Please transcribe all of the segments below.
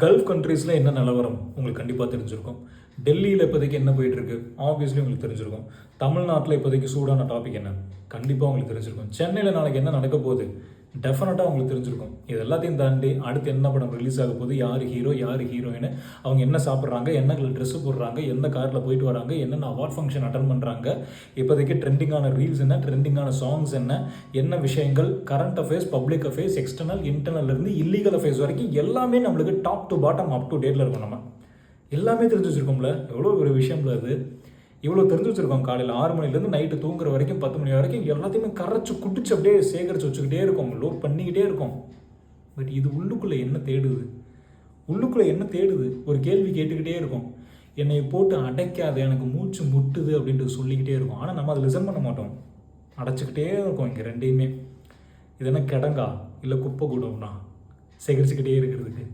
Gulf கண்ட்ரீஸில் என்ன நிலவரம் உங்களுக்கு கண்டிப்பாக தெரிஞ்சிருக்கும். டெல்லியில் இப்போதைக்கு என்ன போயிட்டுருக்கு ஆப்வியஸ்லி உங்களுக்கு தெரிஞ்சிருக்கும். தமிழ்நாட்டில் இப்போதைக்கு சூடான டாபிக் என்ன கண்டிப்பாக உங்களுக்கு தெரிஞ்சிருக்கும். சென்னையில் நாளைக்கு என்ன நடக்க போகுது டெஃபினட்டாக உங்களுக்கு தெரிஞ்சிருக்கும். இது எல்லாத்தையும் தாண்டி அடுத்து என்ன படம் ரிலீஸ் ஆக போகுது, யார் ஹீரோ யார் ஹீரோயின், அவங்க என்ன சாப்பிட்றாங்க, என்ன ட்ரெஸ்ஸு போடுறாங்க, எந்த காரில் போயிட்டு வராங்க, என்னென்ன அவார்ட் ஃபங்க்ஷன் அட்டன் பண்ணுறாங்க, இப்போதைக்கு ட்ரெண்டிங்கான ரீல்ஸ் என்ன, ட்ரெண்டிங்கான சாங்ஸ் என்ன, என்ன விஷயங்கள், current affairs, public affairs, external இன்டர்னல்லேருந்து இல்லீகல் அஃபேர்ஸ் வரைக்கும் எல்லாமே நம்மளுக்கு top to bottom up to டேட்டில் இருக்கும். நம்ம எல்லாமே தெரிஞ்சு வச்சுருக்கோம்ல. எவ்வளோ ஒரு விஷயம்ல அது. இவ்வளோ தெரிஞ்சு வச்சுருக்கோம். காலையில் 6 மணிலேருந்து நைட்டு தூங்குற வரைக்கும் 10 மணி வரைக்கும் எல்லாத்தையுமே கரைச்சி குடிச்சு அப்படியே சேகரித்து வச்சுக்கிட்டே இருக்கோம், லோட் பண்ணிக்கிட்டே இருக்கோம். பட் இது உள்ளுக்குள்ளே என்ன தேடுது, உள்ளுக்குள்ளே என்ன தேடுது ஒரு கேள்வி கேட்டுக்கிட்டே இருக்கும். என்னை போட்டு அடைக்காத, எனக்கு மூச்சு முட்டுது அப்படின்ட்டு சொல்லிக்கிட்டே இருக்கும். ஆனால் நம்ம அதை லிசன் பண்ண மாட்டோம், அடைச்சிக்கிட்டே இருக்கோம். இங்கே ரெண்டையுமே இது என்ன கிடங்கா இல்லை குப்பை கூடம்னா சேகரிச்சுக்கிட்டே இருக்கிறதுக்கு.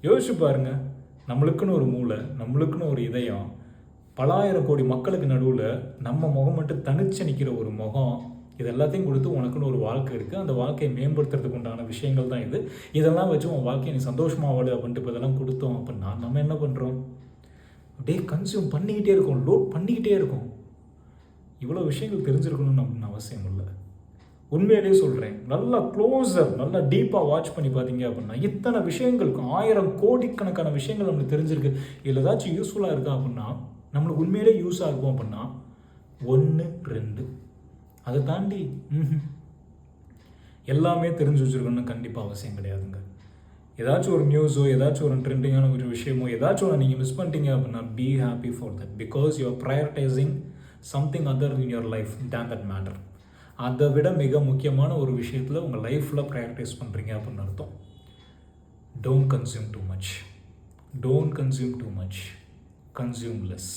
யோசிச்சு பாருங்கள். நம்மளுக்குன்னு ஒரு மூளை, நம்மளுக்குன்னு ஒரு இதயம், பலாயிரம் கோடி மக்களுக்கு நடுவில் நம்ம முகம் மட்டும் தனிச்சு நிற்கிற ஒரு முகம், இது எல்லாத்தையும் கொடுத்து உனக்குன்னு ஒரு வாழ்க்கை இருக்குது, அந்த வாழ்க்கையை மேம்படுத்துறதுக்கு உண்டான விஷயங்கள் தான் இது. இதெல்லாம் வச்சு உன் வாழ்க்கையை நீ சந்தோஷமாக வாடு அப்படின்ட்டு இப்போ இதெல்லாம் கொடுத்தோம் அப்படின்னா நம்ம என்ன பண்ணுறோம், அப்படியே கன்சியூம் பண்ணிக்கிட்டே இருக்கோம், லோட் பண்ணிக்கிட்டே இருக்கோம். இவ்வளோ விஷயங்கள் தெரிஞ்சிருக்கணும்னு அப்படின்னு அவசியம் இல்லை. உண்மையிலேயே சொல்கிறேன், நல்லா க்ளோஸர் நல்லா டீப்பாக வாட்ச் பண்ணி பார்த்தீங்க அப்படின்னா இத்தனை விஷயங்களுக்கு 1000 கோடிக்கணக்கான விஷயங்கள் நம்மளுக்கு தெரிஞ்சிருக்கு. இதில் ஏதாச்சும் யூஸ்ஃபுல்லாக இருக்கா அப்படின்னா, நம்மளுக்கு உண்மையிலே யூஸ் ஆகும் அப்படின்னா 1 2, அதை தாண்டி எல்லாமே தெரிஞ்சு வச்சுருக்கணும்னு கண்டிப்பாக அவசியம் கிடையாதுங்க. ஏதாச்சும் ஒரு நியூஸோ, ஏதாச்சும் ஒரு ட்ரெண்டிங்கான ஒரு விஷயமோ, ஏதாச்சும் ஒன்று நீங்கள் மிஸ் பண்ணிட்டீங்க அப்படின்னா be happy for that, because you are prioritising something other in your life than that matter. அதை விட மிக முக்கியமான ஒரு விஷயத்தில் உங்கள் லைஃப்பில் ப்ரையாரிட்டைஸ் பண்ணுறீங்க அப்படின்னு அர்த்தம். Don't consume too much, don't consume too much, consume less.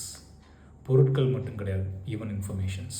பொருட்கள் மட்டும் கிடையாது, ஈவன் இன்ஃபர்மேஷன்ஸ்.